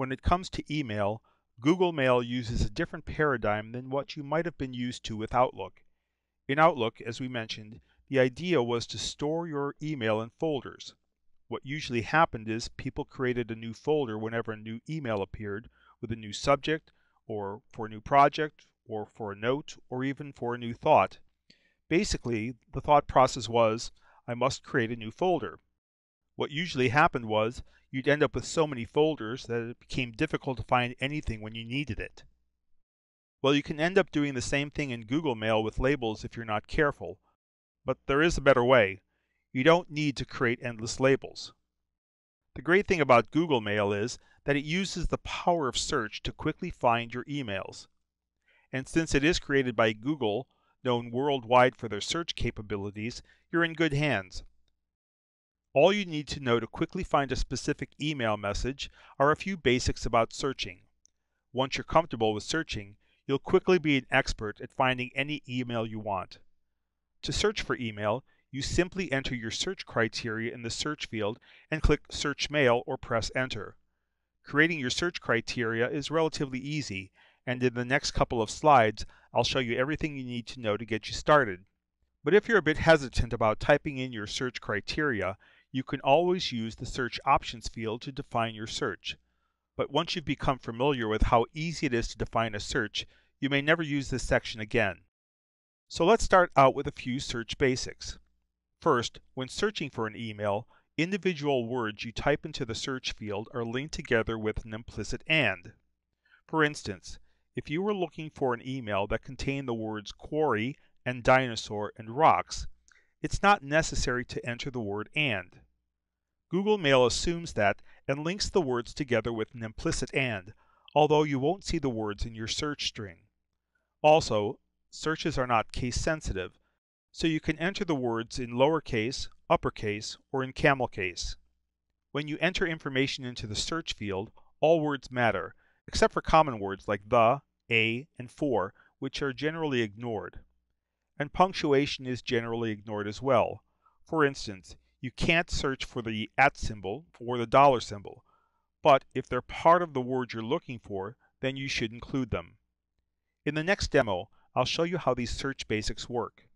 When it comes to email, Google Mail uses a different paradigm than what you might have been used to with Outlook. In Outlook, as we mentioned, the idea was to store your email in folders. What usually happened is people created a new folder whenever a new email appeared with a new subject, or for a new project, or for a note, or even for a new thought. Basically, the thought process was, I must create a new folder. What usually happened was you'd end up with so many folders that it became difficult to find anything when you needed it. Well, you can end up doing the same thing in Google Mail with labels if you're not careful, but there is a better way. You don't need to create endless labels. The great thing about Google Mail is that it uses the power of search to quickly find your emails. And since it is created by Google, known worldwide for their search capabilities, you're in good hands. All you need to know to quickly find a specific email message are a few basics about searching. Once you're comfortable with searching, you'll quickly be an expert at finding any email you want. To search for email, you simply enter your search criteria in the search field and click Search Mail or press Enter. Creating your search criteria is relatively easy, and in the next couple of slides, I'll show you everything you need to know to get you started. But if you're a bit hesitant about typing in your search criteria, you can always use the Search Options field to define your search. But once you've become familiar with how easy it is to define a search, you may never use this section again. So let's start out with a few search basics. First, when searching for an email, individual words you type into the search field are linked together with an implicit AND. For instance, if you were looking for an email that contained the words quarry and dinosaur and rocks, it's not necessary to enter the word AND. Google Mail assumes that and links the words together with an implicit AND, although you won't see the words in your search string. Also, searches are not case sensitive, so you can enter the words in lowercase, uppercase, or in camel case. When you enter information into the search field, all words matter, except for common words like the, a, and for, which are generally ignored. And punctuation is generally ignored as well. For instance, you can't search for the @ symbol or the dollar symbol, but if they're part of the word you're looking for, then you should include them. In the next demo, I'll show you how these search basics work.